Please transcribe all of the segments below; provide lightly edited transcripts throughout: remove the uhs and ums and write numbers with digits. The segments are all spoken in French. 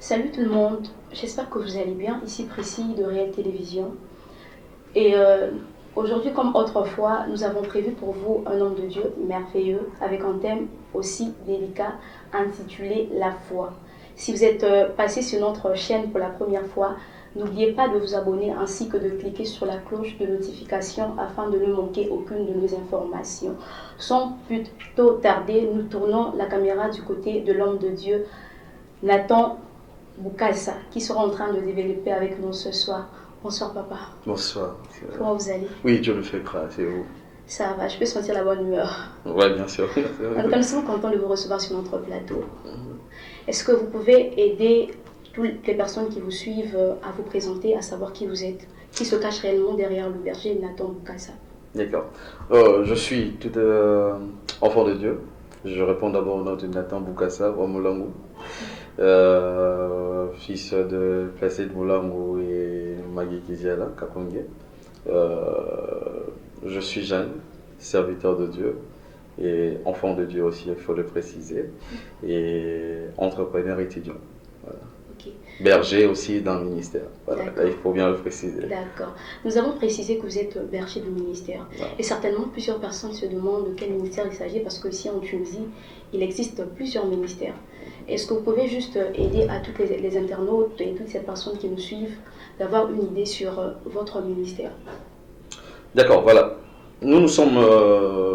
Salut tout le monde, j'espère que vous allez bien. Ici Précis de Réelle Télévision. Et aujourd'hui, comme autrefois, nous avons prévu pour vous un homme de Dieu merveilleux avec un thème aussi délicat intitulé La foi. Si vous êtes passé sur notre chaîne pour la première fois, n'oubliez pas de vous abonner ainsi que de cliquer sur la cloche de notification afin de ne manquer aucune de nos informations. Sans plus tôt tarder, nous tournons la caméra du côté de l'homme de Dieu, Nathan Boukassa, qui sera en train de développer avec nous ce soir. Bonsoir papa. Bonsoir. Comment vous allez? Oui, Dieu le fait grâce, et vous? Ça va, je peux sentir la bonne humeur. Oui, bien sûr. En tout cas, nous sommes contents de vous recevoir sur notre plateau. Est-ce que vous pouvez aider toutes les personnes qui vous suivent à vous présenter, à savoir qui vous êtes, qui se cache réellement derrière le berger Nathan Boukassa? D'accord. Je suis tout enfant de Dieu. Je réponds d'abord au nom de Nathan Boukassa, au Moulangu. Fils de Placide Moulangu et Magui Kiziala, Kakongé. Je suis jeune, serviteur de Dieu, et enfant de Dieu aussi, il faut le préciser, et entrepreneur étudiant. Voilà. Okay. Berger aussi dans le ministère. Voilà. Là, il faut bien le préciser. D'accord. Nous avons précisé que vous êtes berger du ministère. Voilà. Et certainement, plusieurs personnes se demandent de quel ministère il s'agit parce qu'ici en Tunisie, il existe plusieurs ministères. Est-ce que vous pouvez juste aider à tous les internautes et toutes ces personnes qui nous suivent d'avoir une idée sur votre ministère? D'accord, voilà. Nous sommes,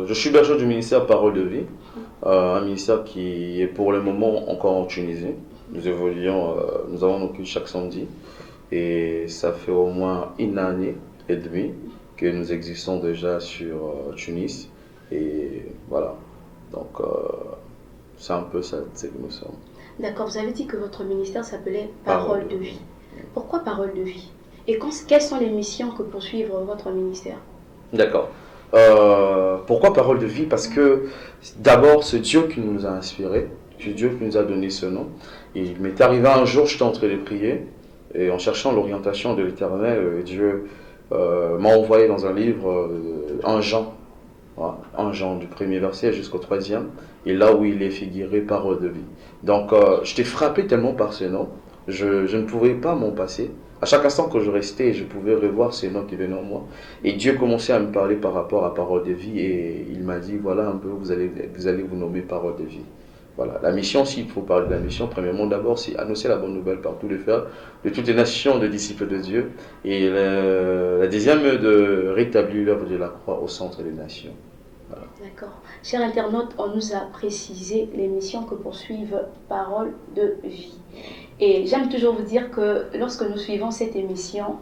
je suis berger du ministère Parole de Vie, un ministère qui est pour le moment encore en Tunisie. Nous évoluons, nous avons nos cultes chaque samedi et ça fait au moins une année et demie que nous existons déjà sur Tunis et voilà. Donc c'est un peu ça, c'est que nous sommes. D'accord, vous avez dit que votre ministère s'appelait Parole de Vie. Pourquoi Parole de Vie? Et quelles sont les missions que poursuit votre ministère? D'accord. Pourquoi Parole de Vie? Parce que d'abord c'est Dieu qui nous a inspirés. C'est Dieu qui nous a donné ce nom. Et il m'est arrivé un jour, j'étais en train de prier, et en cherchant l'orientation de l'Éternel, Dieu m'a envoyé dans un livre, un Jean, voilà, un Jean du premier verset jusqu'au troisième, et là où il est figuré Parole de Vie. Donc j'étais frappé tellement par ce nom, je ne pouvais pas m'en passer. À chaque instant que je restais, je pouvais revoir ces noms qui venaient en moi. Et Dieu commençait à me parler par rapport à Parole de Vie, et il m'a dit, voilà un peu, vous allez vous nommer Parole de Vie. Voilà, la mission, s'il faut parler de la mission, premièrement d'abord, c'est annoncer la bonne nouvelle par tous les frères, de toutes les nations de disciples de Dieu. Et la deuxième, de rétablir l'œuvre de la croix au centre des nations. Voilà. D'accord. Chers internautes, on nous a précisé les missions que poursuivent Parole de Vie. Et j'aime toujours vous dire que lorsque nous suivons cette émission,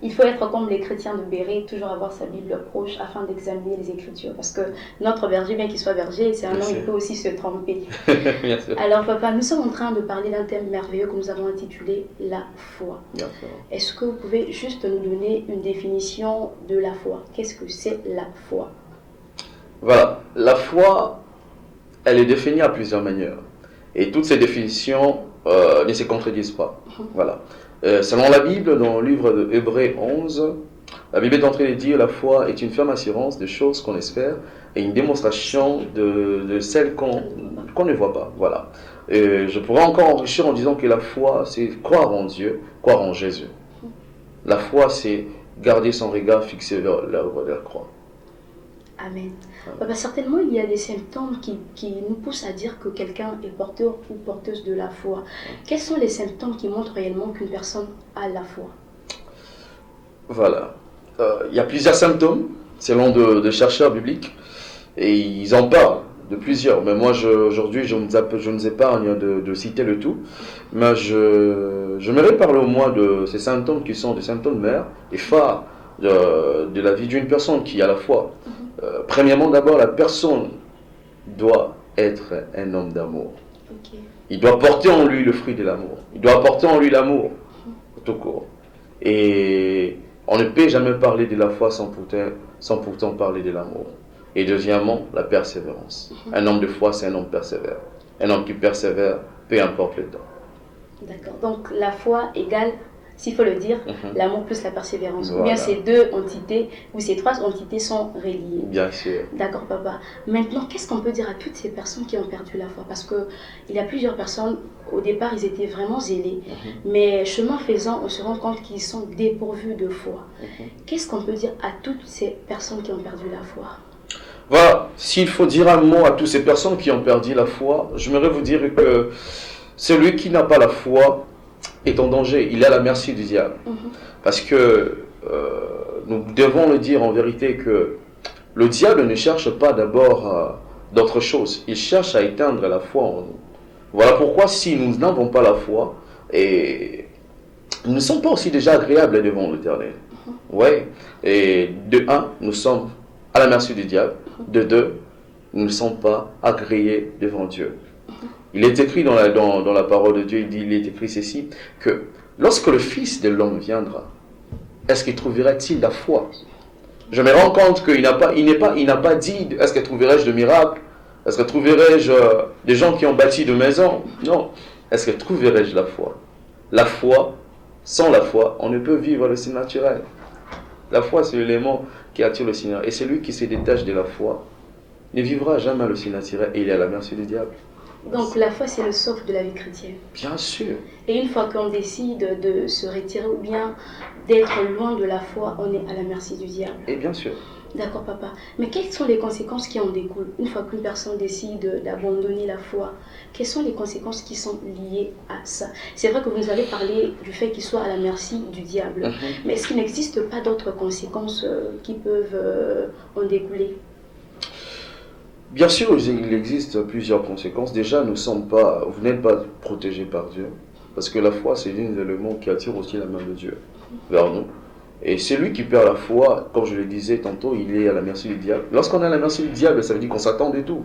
il faut être comme les chrétiens de Béret, toujours avoir sa Bible proche afin d'examiner les Écritures. Parce que notre berger, bien qu'il soit berger, c'est un homme, il peut aussi se tromper. Alors papa, nous sommes en train de parler d'un thème merveilleux que nous avons intitulé la foi. Est-ce que vous pouvez juste nous donner une définition de la foi? Qu'est-ce que c'est la foi? Voilà, la foi, elle est définie à plusieurs manières. Et toutes ces définitions ne se contredisent pas. Voilà. Selon la Bible, dans le livre de Hébreux 11, la Bible est en train de dire la foi est une ferme assurance des choses qu'on espère et une démonstration de celles qu'on ne voit pas. Voilà. Et je pourrais encore enrichir en disant que la foi, c'est croire en Dieu, croire en Jésus. La foi, c'est garder son regard fixé vers l'œuvre de la croix. Amen. Certainement, il y a des symptômes qui nous poussent à dire que quelqu'un est porteur ou porteuse de la foi. Quels sont les symptômes qui montrent réellement qu'une personne a la foi? Voilà. Il y a plusieurs symptômes, selon de chercheurs bibliques, et ils en parlent de plusieurs. Mais moi, aujourd'hui, je nous épargne de citer le tout. Mais je me parler au moins de ces symptômes qui sont des symptômes mères et phares de la vie d'une personne qui a la foi. Premièrement, d'abord, la personne doit être un homme d'amour. Okay. Il doit porter en lui le fruit de l'amour. Il doit porter en lui l'amour, tout court. Et on ne peut jamais parler de la foi sans pourtant parler de l'amour. Et deuxièmement, la persévérance. Un homme de foi, c'est un homme persévère. Un homme qui persévère, peu importe le temps. D'accord. Donc, la foi égale s'il faut le dire, l'amour plus la persévérance. Voilà. Ou bien ces deux entités, ou ces trois entités sont reliées. Bien sûr. D'accord, papa. Maintenant, qu'est-ce qu'on peut dire à toutes ces personnes qui ont perdu la foi? Parce qu'il y a plusieurs personnes, au départ, ils étaient vraiment zélés. Mais chemin faisant, on se rend compte qu'ils sont dépourvus de foi. Qu'est-ce qu'on peut dire à toutes ces personnes qui ont perdu la foi? Voilà, s'il faut dire un mot à toutes ces personnes qui ont perdu la foi, j'aimerais vous dire que celui qui n'a pas la foi est en danger, il est à la merci du diable. Parce que nous devons le dire en vérité que le diable ne cherche pas d'abord d'autre chose, il cherche à éteindre la foi en nous. Voilà pourquoi si nous n'avons pas la foi, et nous ne sommes pas aussi déjà agréables devant l'Éternel. Ouais. Et de un, nous sommes à la merci du diable. De deux, nous ne sommes pas agréés devant Dieu. Il est écrit dans la parole de Dieu, il est écrit ceci, que lorsque le Fils de l'homme viendra, est-ce qu'il trouverait-il la foi? Je me rends compte qu'il n'a pas dit, est-ce que trouverai-je de miracles? Est-ce que trouverai-je des gens qui ont bâti de maisons? Non. Est-ce que trouverai-je la foi? La foi, sans la foi, on ne peut vivre le surnaturel. La foi, c'est l'élément qui attire le Seigneur. Et celui qui se détache de la foi ne vivra jamais le surnaturel et il est à la merci du diable. Donc la foi, c'est le socle de la vie chrétienne. Bien sûr. Et une fois qu'on décide de se retirer ou bien d'être loin de la foi, on est à la merci du diable. Et bien sûr. D'accord, papa. Mais quelles sont les conséquences qui en découlent une fois qu'une personne décide d'abandonner la foi? Quelles sont les conséquences qui sont liées à ça? C'est vrai que vous nous avez parlé du fait qu'il soit à la merci du diable. Mais est-ce qu'il n'existe pas d'autres conséquences qui peuvent en découler? Bien sûr, il existe plusieurs conséquences. Déjà, vous n'êtes pas protégés par Dieu. Parce que la foi, c'est l'un des éléments qui attire aussi la main de Dieu vers nous. Et celui qui perd la foi, comme je le disais tantôt, il est à la merci du diable. Lorsqu'on est à la merci du diable, ça veut dire qu'on s'attend de tout.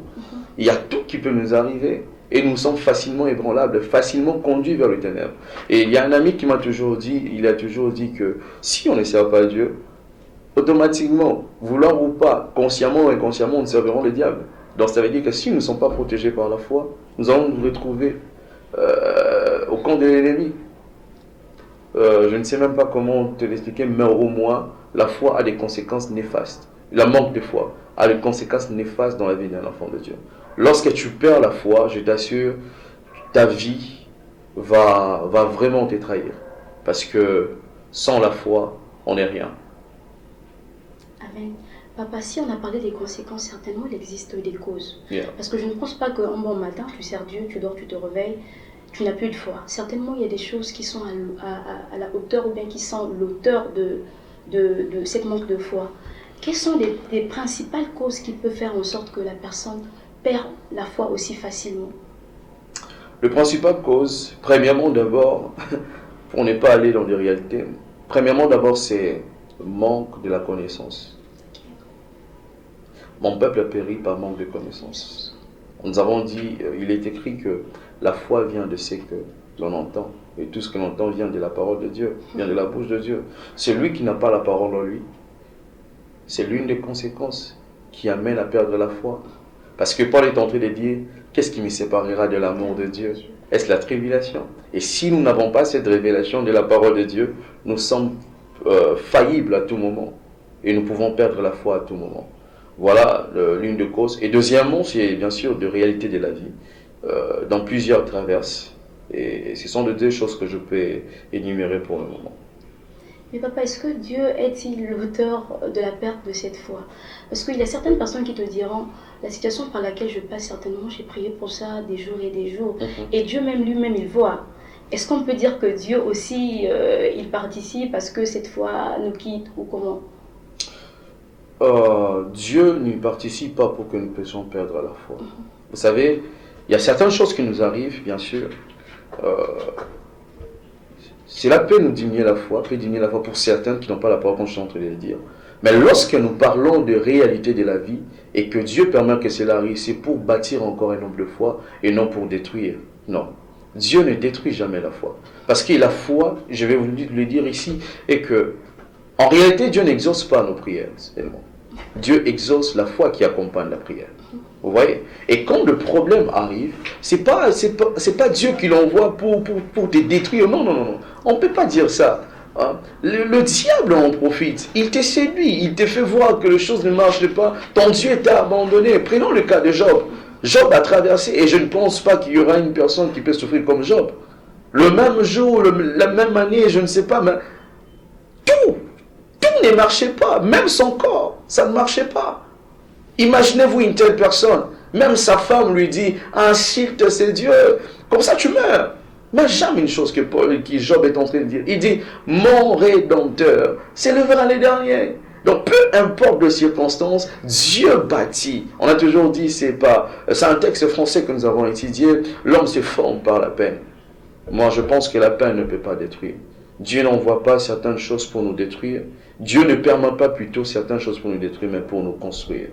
Il y a tout qui peut nous arriver. Et nous sommes facilement ébranlables, facilement conduits vers le ténèbre. Et il y a un ami qui m'a toujours dit, que si on ne sert pas Dieu, automatiquement, vouloir ou pas, consciemment ou inconsciemment, nous servirons le diable. Donc ça veut dire que si nous ne sommes pas protégés par la foi, nous allons nous retrouver au camp de l'ennemi. Je ne sais même pas comment te l'expliquer, mais au moins, la foi a des conséquences néfastes. Le manque de foi a des conséquences néfastes dans la vie d'un enfant de Dieu. Lorsque tu perds la foi, je t'assure, ta vie va vraiment te trahir. Parce que sans la foi, on n'est rien. Amen. Papa, si on a parlé des conséquences, certainement il existe des causes. Yeah. Parce que je ne pense pas qu'un bon matin, tu sers Dieu, tu dors, tu te réveilles, tu n'as plus de foi. Certainement, il y a des choses qui sont à la hauteur ou bien qui sont l'auteur de cette manque de foi. Quelles sont les principales causes qui peuvent faire en sorte que la personne perd la foi aussi facilement? Le principal cause, premièrement d'abord, pour ne pas aller dans des réalités, premièrement d'abord c'est le manque de la connaissance. Mon peuple a péri par manque de connaissance. Nous avons dit, il est écrit que la foi vient de ce que l'on entend. Et tout ce que l'on entend vient de la parole de Dieu, vient de la bouche de Dieu. Celui qui n'a pas la parole en lui, c'est l'une des conséquences qui amène à perdre la foi. Parce que Paul est en train de dire, qu'est-ce qui me séparera de l'amour de Dieu? Est-ce la tribulation? Et si nous n'avons pas cette révélation de la parole de Dieu, nous sommes faillibles à tout moment. Et nous pouvons perdre la foi à tout moment. Voilà l'une des causes. Et deuxièmement, c'est bien sûr de réalité de la vie, dans plusieurs traverses. Et ce sont les deux choses que je peux énumérer pour le moment. Mais papa, est-ce que Dieu est-il l'auteur de la perte de cette foi? Parce qu'il y a certaines personnes qui te diront, la situation par laquelle je passe, certainement, j'ai prié pour ça des jours et des jours. Et Dieu même lui-même, il voit. Est-ce qu'on peut dire que Dieu aussi, il participe parce que cette foi nous quitte ou comment? Dieu ne participe pas pour que nous puissions perdre la foi. Vous savez, il y a certaines choses qui nous arrivent, bien sûr. Cela peut nous diminuer la foi, pour certains qui n'ont pas la parole, comme je suis en train de le dire. Mais lorsque nous parlons de réalité de la vie et que Dieu permet que cela arrive, c'est pour bâtir encore un nombre de foi et non pour détruire. Non. Dieu ne détruit jamais la foi. Parce que la foi, je vais vous le dire ici, est que en réalité, Dieu n'exauce pas nos prières. Dieu exauce la foi qui accompagne la prière. Vous voyez? Et quand le problème arrive, c'est pas Dieu qui l'envoie pour te détruire. Non, non, non, non. On ne peut pas dire ça. Hein. Le diable en profite. Il te séduit, il te fait voir que les choses ne marchent pas. Ton Dieu t'a abandonné. Prenons le cas de Job. Job a traversé, et je ne pense pas qu'il y aura une personne qui peut souffrir comme Job. Le même jour, la même année, je ne sais pas, mais tout ne marchait pas. Même son corps, ça ne marchait pas. Imaginez-vous une telle personne. Même sa femme lui dit, insulte c'est Dieu, comme ça tu meurs. Mais jamais une chose que Job est en train de dire. Il dit, mon Rédempteur s'élèvera les derniers. Donc peu importe les circonstances, Dieu bâtit. On a toujours dit, c'est un texte français que nous avons étudié, l'homme se forme par la peine. Moi je pense que la peine ne peut pas détruire. Dieu n'envoie pas certaines choses pour nous détruire. Dieu ne permet pas plutôt certaines choses pour nous détruire, mais pour nous construire.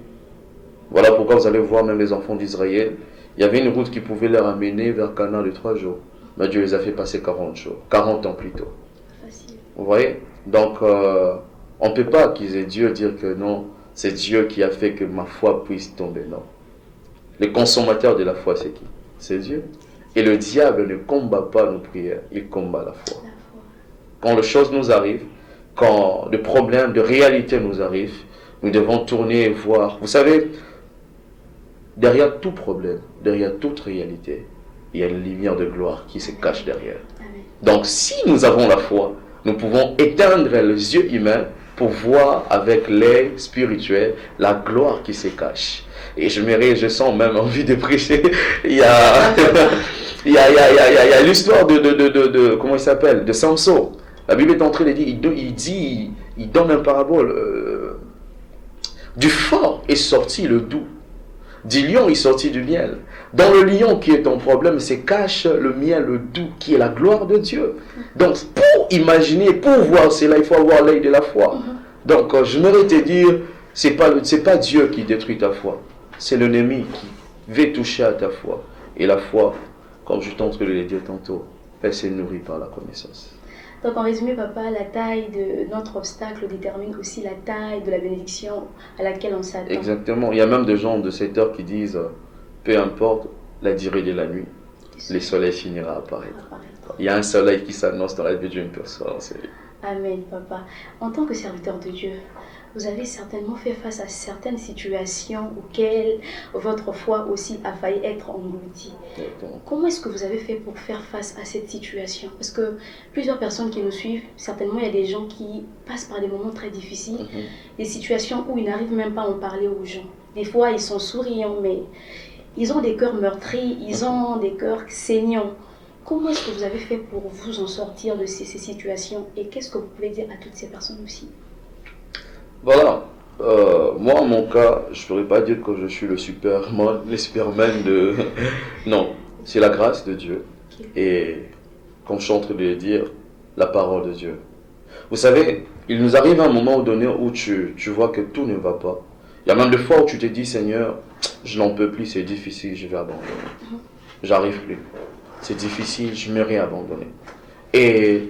Voilà pourquoi vous allez voir même les enfants d'Israël. Il y avait une route qui pouvait leur amener vers Canaan de 3 jours. Mais Dieu les a fait passer 40 jours. 40 ans plus tôt. Facile. Vous voyez? Donc, on ne peut pas accuser Dieu, dire que non, c'est Dieu qui a fait que ma foi puisse tomber. Non. Le consommateur de la foi, c'est qui? C'est Dieu. Et le diable ne combat pas nos prières, il combat la foi. Quand les choses nous arrivent, quand des problèmes de réalité nous arrivent, nous devons tourner et voir. Vous savez, derrière tout problème, derrière toute réalité, il y a une lumière de gloire qui se cache derrière. Amen. Donc si nous avons la foi, nous pouvons éteindre les yeux humains pour voir avec l'œil spirituel la gloire qui se cache. Et je sens même envie de prêcher. Il y a l'histoire de comment il s'appelle, de Samson. La Bible est en train de dire, il donne un parabole. Du fort est sorti le doux. Du lion est sorti du miel. Dans le lion qui est ton problème, se cache le miel, le doux, qui est la gloire de Dieu. Donc, pour imaginer, pour voir cela, il faut avoir l'œil de la foi. Donc, j'aimerais te dire, c'est pas Dieu qui détruit ta foi. C'est l'ennemi qui veut toucher à ta foi. Et la foi, comme je t'entre de le dire tantôt, elle s'est nourrie par la connaissance. Donc en résumé, papa, la taille de notre obstacle détermine aussi la taille de la bénédiction à laquelle on s'attend. Exactement. Il y a même des gens de cette heure qui disent, peu importe la durée de la nuit, le soleil finira à apparaître. Il y a un soleil qui s'annonce dans la vie d'une personne. Amen, papa. En tant que serviteur de Dieu, vous avez certainement fait face à certaines situations auxquelles votre foi aussi a failli être engloutie. Comment est-ce que vous avez fait pour faire face à cette situation? Parce que plusieurs personnes qui nous suivent, certainement il y a des gens qui passent par des moments très difficiles, des situations où ils n'arrivent même pas à en parler aux gens. Des fois ils sont souriants, mais ils ont des cœurs meurtris, ils ont des cœurs saignants. Comment est-ce que vous avez fait pour vous en sortir de ces situations? Et qu'est-ce que vous pouvez dire à toutes ces personnes aussi? Voilà, moi en mon cas, je ne pourrais pas dire que je suis le Superman de... Non, c'est la grâce de Dieu. Et comme je suis en train de le dire, la parole de Dieu. Vous savez, il nous arrive un moment donné où tu vois que tout ne va pas. Il y a même des fois où tu te dis, Seigneur, je n'en peux plus, c'est difficile, je vais abandonner. J'arrive plus. C'est difficile, je me réabandonner. Et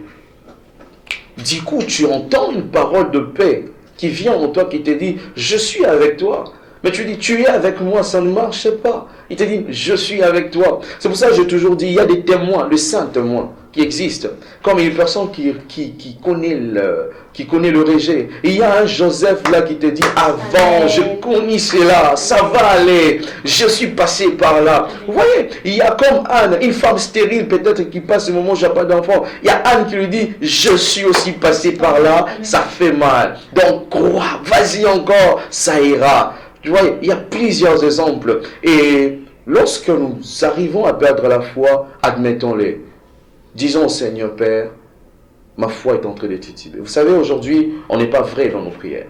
du coup, tu entends une parole de paix qui vient en toi, qui te dit, je suis avec toi. Mais tu dis, tu es avec moi, ça ne marche pas. Il te dit, je suis avec toi. C'est pour ça que j'ai toujours dit, il y a des témoins, le saint témoin, qui existent. Comme une personne qui connaît le rejet. Il y a un Joseph là qui te dit, avant, je connais cela, ça va aller, je suis passé par là. Vous voyez, il y a comme Anne, une femme stérile peut-être qui passe ce moment où j'ai pas d'enfant. Il y a Anne qui lui dit, je suis aussi passé par là, ça fait mal. Donc crois, vas-y encore, ça ira. Tu vois, il y a plusieurs exemples. Et lorsque nous arrivons à perdre la foi, admettons-les. Disons, Seigneur Père, ma foi est en train de tituber. Vous savez, aujourd'hui, on n'est pas vrai dans nos prières.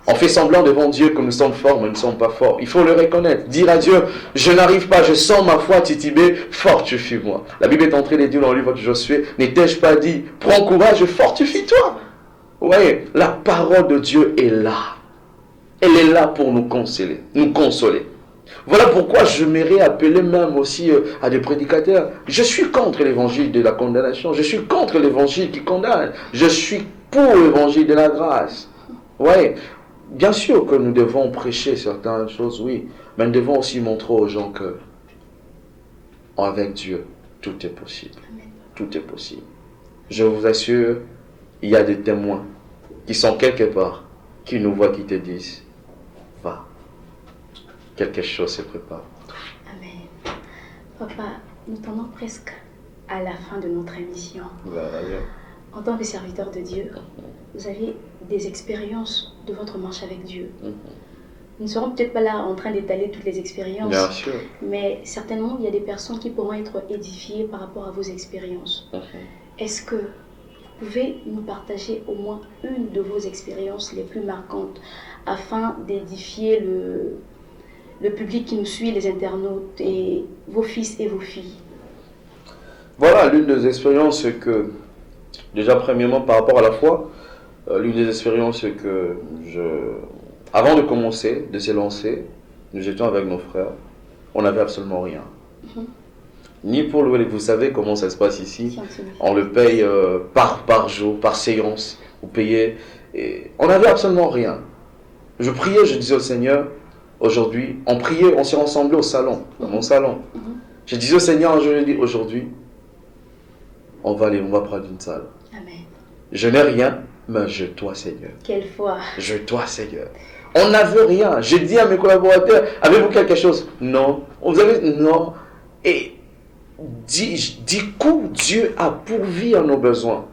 On fait semblant devant Dieu que nous sommes forts, mais nous ne sommes pas forts. Il faut le reconnaître. Dire à Dieu, je n'arrive pas, je sens ma foi tituber, fortifie-moi. La Bible est en train de dire dans le livre de Josué, n'ai-je pas dit, prends courage, fortifie-toi. Vous voyez, la parole de Dieu est là. Elle est là pour nous consoler, Voilà pourquoi je m'aimerais appeler même aussi à des prédicateurs. Je suis contre l'évangile de la condamnation. Je suis contre l'évangile qui condamne. Je suis pour l'évangile de la grâce. Ouais, bien sûr que nous devons prêcher certaines choses, oui. Mais nous devons aussi montrer aux gens que avec Dieu, tout est possible. Tout est possible. je vous assure, il y a des témoins qui sont quelque part, qui nous voient, qui te disent, va, quelque chose se prépare. Amen. Papa, nous tendons presque à la fin de notre émission. Voilà. En tant que serviteur de Dieu, vous avez des expériences de votre marche avec Dieu. Nous ne serons peut-être pas là en train d'étaler toutes les expériences. Bien sûr. Mais certainement, il y a des personnes qui pourront être édifiées par rapport à vos expériences. Est-ce que vous pouvez nous partager au moins une de vos expériences les plus marquantes afin d'édifier le public qui nous suit, les internautes et vos fils et vos filles? Voilà l'une des expériences que, déjà premièrement par rapport à la foi, l'une des expériences que avant de commencer, de se lancer, nous étions avec nos frères, on n'avait absolument rien. Ni pour le, vous savez comment ça se passe ici, on le paye par jour, par séance, vous payez, et on n'avait absolument rien. Je priais, je disais au Seigneur, aujourd'hui, on priait, on s'est rassemblés au salon, dans mon salon. Je disais au Seigneur, je lui dis, aujourd'hui, on va prendre une salle. Amen. Je n'ai rien, mais je dois, Seigneur. Quelle foi. Je dois, Seigneur. On n'avait rien. J'ai dit à mes collaborateurs, avez-vous quelque chose? Non. Vous avez... Non. Et du coup, Dieu a pourvu à nos besoins.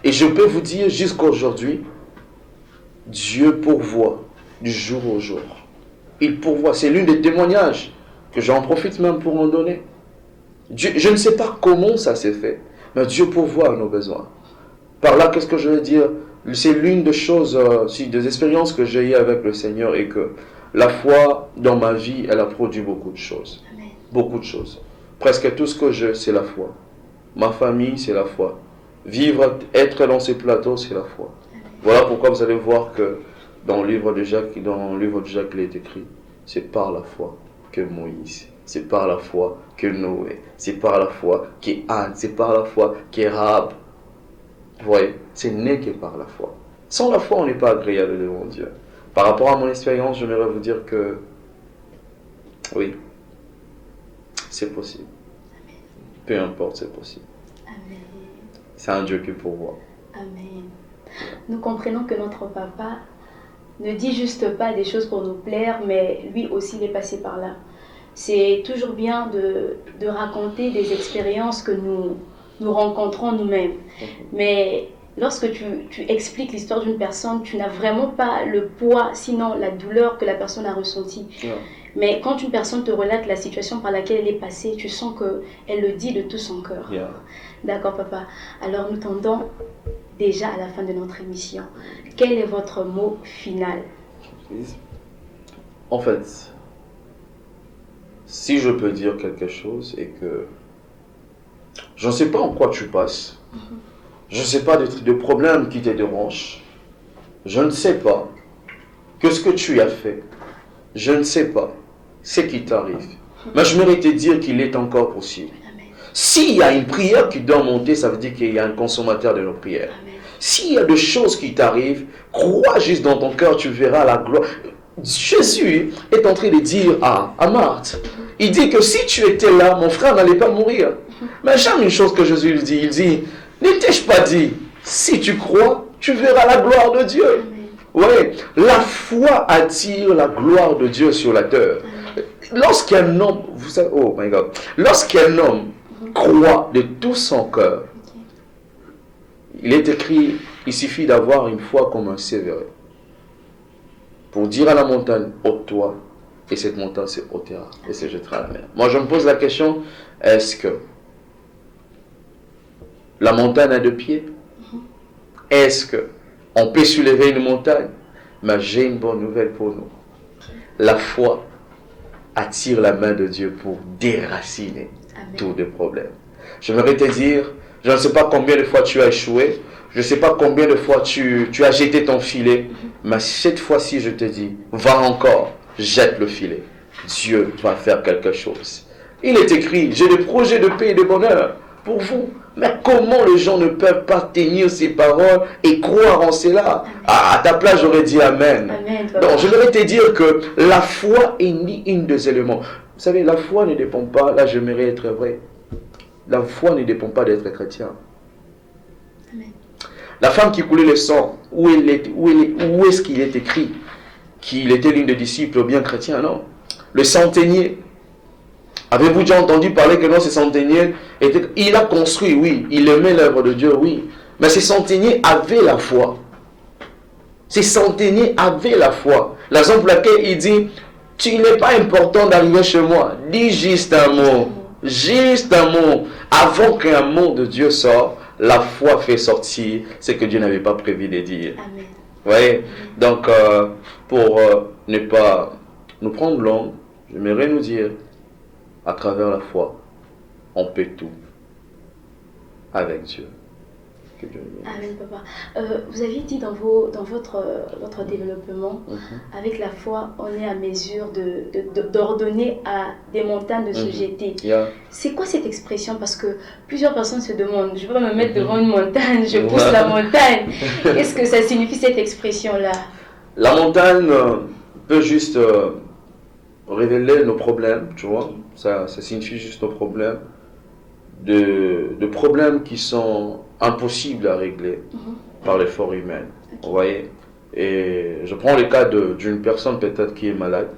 Et je peux vous dire, jusqu'à aujourd'hui, Dieu pourvoit du jour au jour. Il pourvoit. C'est l'un des témoignages que j'en profite même pour en donner. Dieu, je ne sais pas comment ça s'est fait, mais Dieu pourvoit à nos besoins. Par là, qu'est-ce que je veux dire? C'est l'une des choses, des expériences que j'ai eues avec le Seigneur, et que la foi dans ma vie, elle a produit beaucoup de choses. Amen. Beaucoup de choses. Presque tout ce que j'ai, c'est la foi. Ma famille, c'est la foi. Vivre, être dans ces plateaux, c'est la foi. Amen. Voilà pourquoi vous allez voir que dans le livre de Jacques, il est écrit, c'est par la foi que Moïse, c'est par la foi que Noé, c'est par la foi qu'Anne, c'est par la foi qu'Arab. Vous voyez, c'est né que par la foi. Sans la foi, on n'est pas agréable devant Dieu. Par rapport à mon expérience, j'aimerais vous dire que oui, c'est possible. Amen. Peu importe, c'est possible. Amen. C'est un Dieu qui pourvoit. Amen. Nous comprenons que notre papa ne dit juste pas des choses pour nous plaire, mais lui aussi il est passé par là. C'est toujours bien de raconter des expériences que nous rencontrons nous-mêmes. Mais lorsque tu expliques l'histoire d'une personne, tu n'as vraiment pas le poids, sinon la douleur que la personne a ressentie. Yeah. Mais quand une personne te relate la situation par laquelle elle est passée, tu sens qu'elle le dit de tout son cœur. Yeah. D'accord, papa. Alors nous tendons déjà à la fin de notre émission. Quel est votre mot final? En fait, si je peux dire quelque chose, et que je ne sais pas en quoi tu passes, je ne sais pas de problèmes qui te dérangent, je ne sais pas que ce que tu as fait, je ne sais pas ce qui t'arrive, mais je mérite te dire qu'il est encore possible. Amen. S'il y a une prière qui doit monter, ça veut dire qu'il y a un consommateur de nos prières. Amen. S'il y a des choses qui t'arrivent, crois juste dans ton cœur, tu verras la gloire. Jésus est en train de dire à Marthe, il dit que si tu étais là, mon frère n'allait pas mourir. Mais j'aime une chose que Jésus lui dit, il dit, ne t'ai-je pas dit, si tu crois, tu verras la gloire de Dieu. Oui, la foi attire la gloire de Dieu sur la terre. Lorsqu'un homme, vous savez, oh my God, lorsqu'un homme croit de tout son cœur, il est écrit, il suffit d'avoir une foi comme un sévéré pour dire à la montagne, ôte-toi, et cette montagne se ôtera et se jettera à la mer. Moi, je me pose la question, est-ce que la montagne a deux pieds? Est-ce que on peut soulever une montagne? Mais j'ai une bonne nouvelle pour nous. La foi attire la main de Dieu pour déraciner tous les problèmes. J'aimerais te dire, je ne sais pas combien de fois tu as échoué, je ne sais pas combien de fois tu as jeté ton filet, mais cette fois-ci, je te dis, va encore, jette le filet. Dieu va faire quelque chose. Il est écrit, j'ai des projets de paix et de bonheur pour vous. Mais comment les gens ne peuvent pas tenir ces paroles et croire en cela? À ta place, j'aurais dit Amen. Amen. Donc, je voudrais te dire que la foi est ni une des éléments. Vous savez, la foi ne dépend pas, là j'aimerais être vrai, la foi ne dépend pas d'être chrétien. Amen. La femme qui coulait le sang, où est-ce qu'il est écrit qu'il était l'une des disciples bien chrétiens? Non. Le centenier. Avez-vous déjà entendu parler que non, ce centenier était... Il a construit, oui. Il aimait l'œuvre de Dieu, oui. Mais ces centeniers avaient la foi. Ces centeniers avaient la foi. La raison pour laquelle il dit, tu n'es pas important d'arriver chez moi. Dis juste un mot. Juste un mot. Avant qu'un mot de Dieu sorte, la foi fait sortir ce que Dieu n'avait pas prévu de dire. Amen. Vous voyez? Donc, pour ne pas nous prendre long, j'aimerais nous dire, à travers la foi, on peut tout avec Dieu. Que Dieu nous bénisse. Amen, papa. Vous aviez dit dans votre développement, avec la foi, on est à mesure d'ordonner à des montagnes de se jeter. Yeah. C'est quoi cette expression? Parce que plusieurs personnes se demandent, je vais me mettre devant une montagne, je pousse la montagne. Qu'est-ce que ça signifie cette expression-là? La montagne peut juste révéler nos problèmes, tu vois. Ça signifie juste nos problèmes. De problèmes qui sont impossibles à régler par l'effort humain. Vous voyez? Et je prends le cas d'une personne peut-être qui est malade.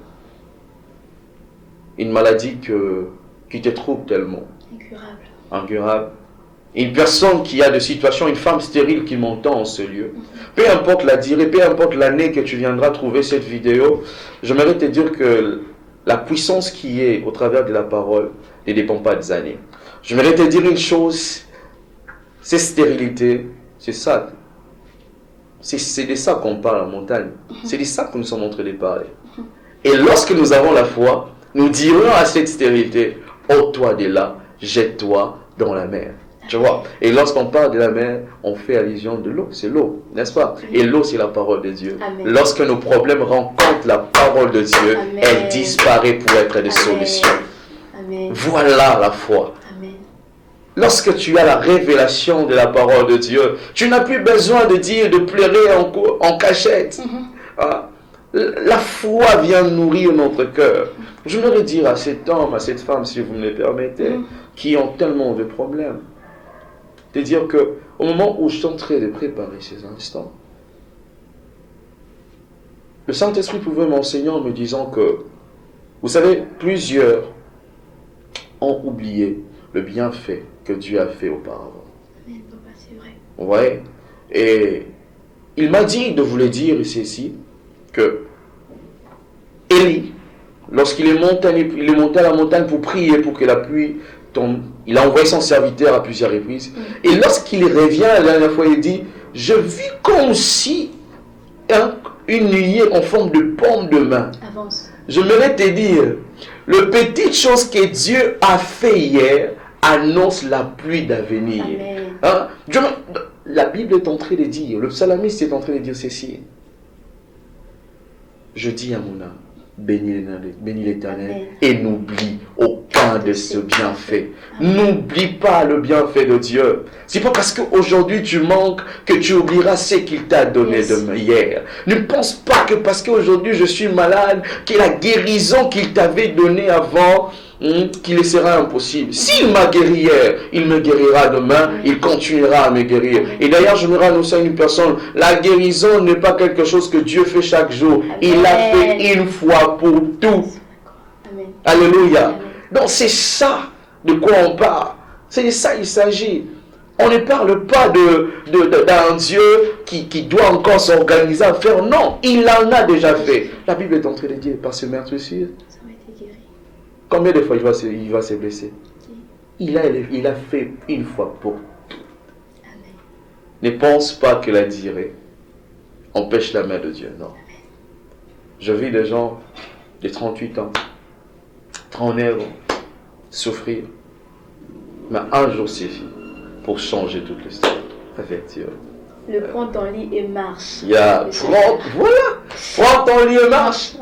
Une maladie qui te trouble tellement. Incurable. Une personne qui a des situations, une femme stérile qui m'entend en ce lieu. Peu importe la durée, peu importe l'année que tu viendras trouver cette vidéo, j'aimerais te dire que la puissance qui est au travers de la parole ne dépend pas des années. J'aimerais te dire une chose, cette stérilité, c'est ça. C'est de ça qu'on parle en montagne. C'est de ça que nous sommes en train de parler. Et lorsque nous avons la foi, nous dirons à cette stérilité, ôte-toi de là, jette-toi dans la mer. Tu vois? Et lorsqu'on parle de la mer, on fait allusion de l'eau. C'est l'eau, n'est-ce pas? Et l'eau, c'est la parole de Dieu. Amen. Lorsque nos problèmes rencontrent la parole de Dieu, Amen. elle disparaît pour être des solutions. Amen. Voilà la foi. Amen. Lorsque tu as la révélation de la parole de Dieu, tu n'as plus besoin de dire, de pleurer en cachette. Ah, la foi vient nourrir notre cœur. Je voudrais dire à cet homme, à cette femme, si vous me le permettez, qui ont tellement de problèmes, de dire que au moment où je suis en train de préparer ces instants, le Saint-Esprit pouvait m'enseigner en me disant que, vous savez, plusieurs ont oublié le bienfait que Dieu a fait auparavant. Amen, papa, c'est vrai. Vous voyez? Et il m'a dit de vous le dire ici, que Élie, lorsqu'il est monté à la montagne pour prier pour que la pluie tombe, il a envoyé son serviteur à plusieurs reprises. Et lorsqu'il revient la dernière fois, il dit, je vis comme si une nuée en forme de paume de main. Avance. Je voudrais te dire, le petite chose que Dieu a fait hier annonce la pluie d'avenir. Hein? La Bible est en train de dire, le psalmiste est en train de dire ceci. Je dis à mon âme, bénis l'Éternel et n'oublie aucun de ce bienfait. N'oublie pas le bienfait de Dieu. C'est pas parce qu'aujourd'hui tu manques que tu oublieras ce qu'il t'a donné de hier. Ne pense pas que parce qu'aujourd'hui je suis malade, que la guérison qu'il t'avait donnée avant, qu'il sera impossible. S'il m'a guéri hier, il me guérira demain, il continuera à me guérir. Et d'ailleurs, je me annoncer à une personne, la guérison n'est pas quelque chose que Dieu fait chaque jour. Il l'a fait une fois pour tout. Amen. Alléluia. Amen. Donc c'est ça de quoi on parle. C'est de ça il s'agit. On ne parle pas d'un Dieu qui doit encore s'organiser à faire. Non, il en a déjà fait. La Bible est en train de dire, par ce meurtrissure, combien de fois il va se blesser? Il a fait une fois pour tout. Amen. Ne pense pas que la durée empêche la main de Dieu. Non. Je vis des gens de 38 ans, 39 ans, souffrir. Mais un jour suffit pour changer toute l'histoire. Effectivement. Le prends ton lit et marche. Prends ton lit et marche.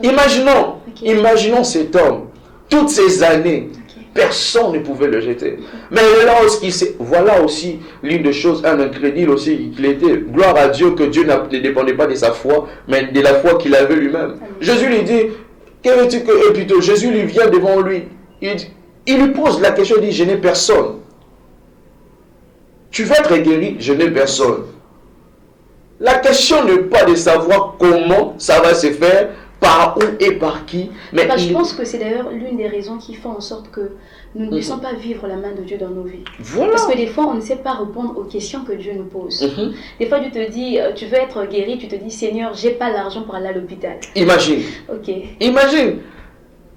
Imaginons cet homme. Toutes ces années, personne ne pouvait le jeter. Mais là, voilà aussi l'une des choses, un incrédule aussi qu'il était. Gloire à Dieu que Dieu ne dépendait pas de sa foi, mais de la foi qu'il avait lui-même. Jésus lui dit, et plutôt Jésus lui vient devant lui. Il lui pose la question, il dit, je n'ai personne. Tu veux être guéri, je n'ai personne. La question n'est pas de savoir comment ça va se faire, par où et par qui. Mais je pense que c'est d'ailleurs l'une des raisons qui font en sorte que nous ne puissions pas vivre la main de Dieu dans nos vies. Voilà. Parce que des fois, on ne sait pas répondre aux questions que Dieu nous pose. Des fois, tu te dis, tu veux être guéri, tu te dis, Seigneur, j'ai pas l'argent pour aller à l'hôpital. Imagine. Ok. Imagine.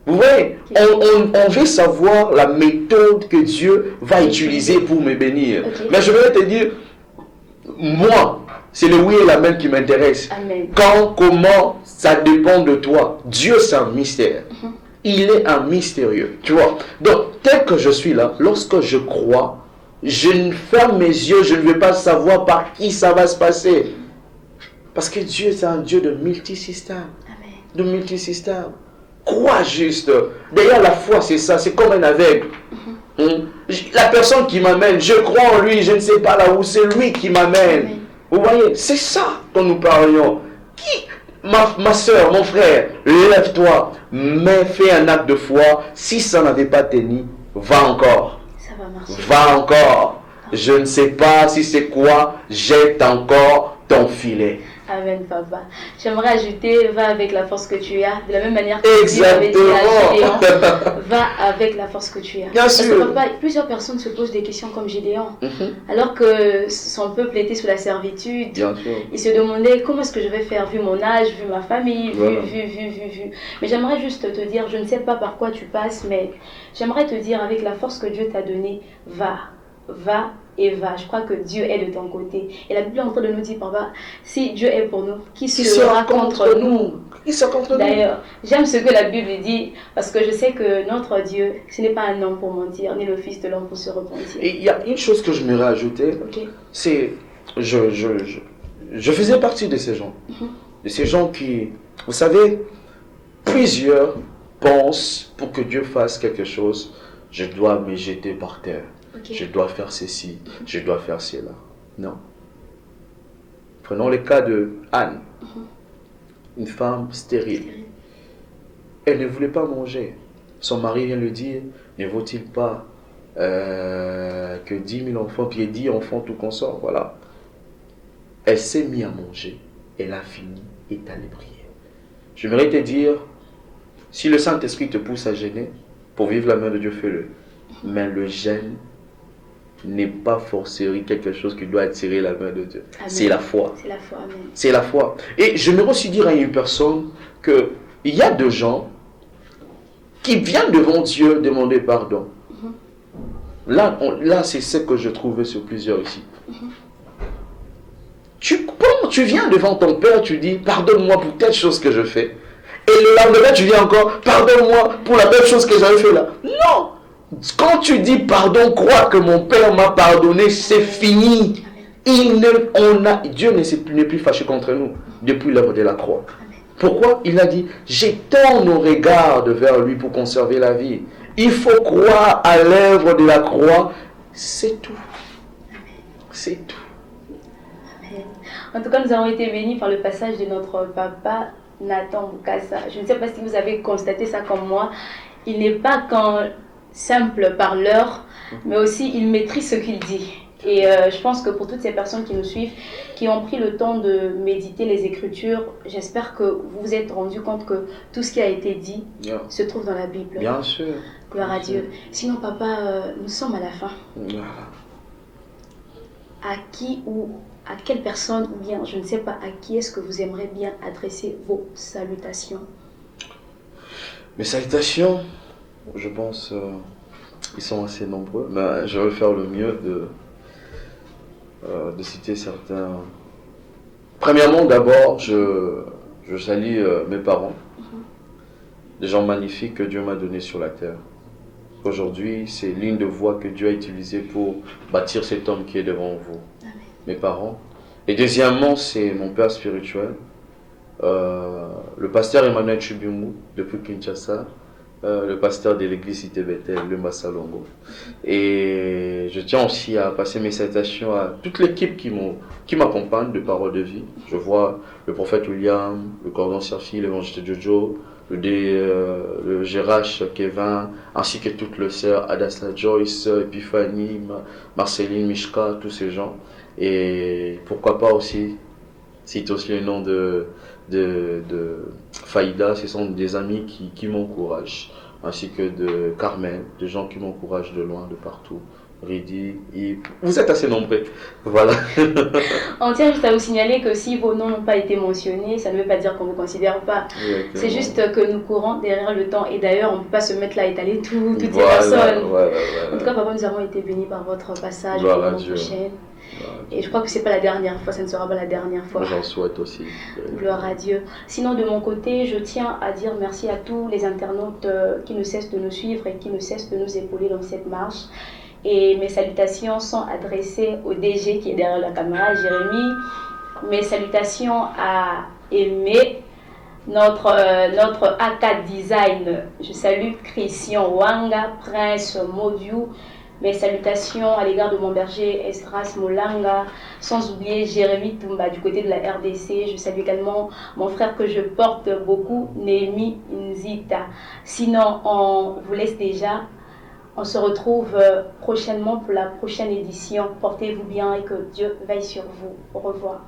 Vous voyez, on veut savoir la méthode que Dieu va utiliser pour me bénir. Mais je vais te dire, moi, c'est le oui et l'amen qui m'intéresse. Quand, comment, ça dépend de toi. Dieu, c'est un mystère. Il est un mystérieux. Tu vois. Donc, tel que je suis là, lorsque je crois, je ne ferme mes yeux, je ne veux pas savoir par qui ça va se passer. Parce que Dieu, c'est un Dieu de multisystème. De multisystème. Crois juste. D'ailleurs, la foi, c'est ça. C'est comme un aveugle. La personne qui m'amène, je crois en lui, je ne sais pas là où, c'est lui qui m'amène. Vous voyez, c'est ça dont nous parlions. Ma soeur, mon frère, lève-toi, mais fais un acte de foi. Si ça n'avait pas tenu, va encore. Ça va marcher. Va encore. Je ne sais pas si c'est quoi, jette encore ton filet. Amen, papa. J'aimerais ajouter, va avec la force que tu as. De la même manière que Dieu avait dit à Gédéon, va avec la force que tu as. Bien Parce sûr. que papa, plusieurs personnes se posent des questions comme Gédéon. Alors que son peuple était sous la servitude. Bien sûr. Il se demandait comment est-ce que je vais faire, vu mon âge, vu ma famille, vu. Mais j'aimerais juste te dire, je ne sais pas par quoi tu passes, mais j'aimerais te dire, avec la force que Dieu t'a donnée, va et va. Je crois que Dieu est de ton côté. Et la Bible est en train de nous dire, papa, si Dieu est pour nous, qui sera contre nous? Qui sera contre nous? D'ailleurs, j'aime ce que la Bible dit, parce que je sais que notre Dieu, ce n'est pas un homme pour mentir, ni le fils de l'homme pour se repentir. Et il y a une chose que je m'aimerais ajouter, c'est, je faisais partie de ces gens. De ces gens qui, vous savez, plusieurs pensent, pour que Dieu fasse quelque chose, je dois me jeter par terre. Je dois faire ceci, je dois faire cela. Non. Prenons le cas de Anne, une femme stérile. Elle ne voulait pas manger. Son mari vient lui dire, ne vaut-il pas que 10 000 enfants, puis 10 enfants tout consort, voilà. Elle s'est mise à manger, elle a fini et est allée prier. J'aimerais te dire, si le Saint-Esprit te pousse à jeûner, pour vivre la main de Dieu, fais-le. Mais le jeûne n'est pas forcément quelque chose qui doit attirer la main de Dieu. C'est la foi. C'est la foi, amen. C'est la foi. Et j'aimerais aussi dire à une personne qu'il y a des gens qui viennent devant Dieu demander pardon. Là c'est ce que je trouvais sur plusieurs ici. Tu viens devant ton Père, tu dis pardonne-moi pour telle chose que je fais. Et le lendemain, tu dis encore pardonne-moi pour la même chose que j'avais fait là. Non! Quand tu dis pardon, crois que mon Père m'a pardonné, c'est fini. Dieu n'est plus fâché contre nous depuis l'œuvre de la croix. Pourquoi? Il a dit, j'étends nos regards vers lui pour conserver la vie. Il faut croire à l'œuvre de la croix. C'est tout. C'est tout. Amen. En tout cas, nous avons été bénis par le passage de notre papa Nathan Boukassa. Je ne sais pas si vous avez constaté ça comme moi. Il n'est pas qu'un simple parleur, mais aussi il maîtrise ce qu'il dit. Et je pense que pour toutes ces personnes qui nous suivent, qui ont pris le temps de méditer les Écritures, j'espère que vous vous êtes rendu compte que tout ce qui a été dit se trouve dans la Bible. Bien sûr. Gloire à Dieu. Sinon, papa, nous sommes à la fin. À qui ou à quelle personne, ou bien, je ne sais pas, à qui est-ce que vous aimeriez bien adresser vos salutations? Mes salutations, je pense, ils sont assez nombreux, mais je vais faire le mieux de citer certains. Premièrement, d'abord, je salue mes parents, des gens magnifiques que Dieu m'a donnés sur la terre. Aujourd'hui, c'est l'une des voies que Dieu a utilisée pour bâtir cet homme qui est devant vous. Amen. Mes parents. Et deuxièmement, c'est mon père spirituel, le pasteur Emmanuel Chubungu, depuis Kinshasa, le pasteur de l'église Cité Bethel, le Massalongo. Et je tiens aussi à passer mes salutations à toute l'équipe qui m'accompagne de Parole de Vie. Je vois le prophète William, le cordon Serfi, l'évangile Jojo, le GRH Kevin, ainsi que toutes les sœurs, Adassa Joyce, Epiphanie, Marceline Mishka, tous ces gens. Et pourquoi pas aussi, cite aussi le nom de Faïda, ce sont des amis qui m'encouragent, ainsi que de Carmen, des gens qui m'encouragent de loin, de partout. Ridi, Yves, vous êtes assez nombreux. Voilà. On tient juste à vous signaler que si vos noms n'ont pas été mentionnés, ça ne veut pas dire qu'on ne vous considère pas. Exactement. C'est juste que nous courons derrière le temps. Et d'ailleurs, on ne peut pas se mettre là à étaler toutes Voilà, ces personnes. voilà. En tout cas, papa, nous avons été bénis par votre passage Gloire à l'année Dieu. prochaine. Voilà. Et je crois que c'est pas la dernière fois, ça ne sera pas la dernière fois. J'en souhaite aussi. Gloire à Dieu. Sinon, de mon côté, je tiens à dire merci à tous les internautes qui ne cessent de nous suivre et qui ne cessent de nous épauler dans cette marche. Et mes salutations sont adressées au DG qui est derrière la caméra, Jérémy. Mes salutations à Aimé, notre AK Design. Je salue Christian Wanga, Prince Modiou. Mes salutations à l'égard de mon berger Esdras Molanga, sans oublier Jérémy Toumba du côté de la RDC. Je salue également mon frère que je porte beaucoup, Némi Nzita. Sinon, on vous laisse déjà. On se retrouve prochainement pour la prochaine édition. Portez-vous bien et que Dieu veille sur vous. Au revoir.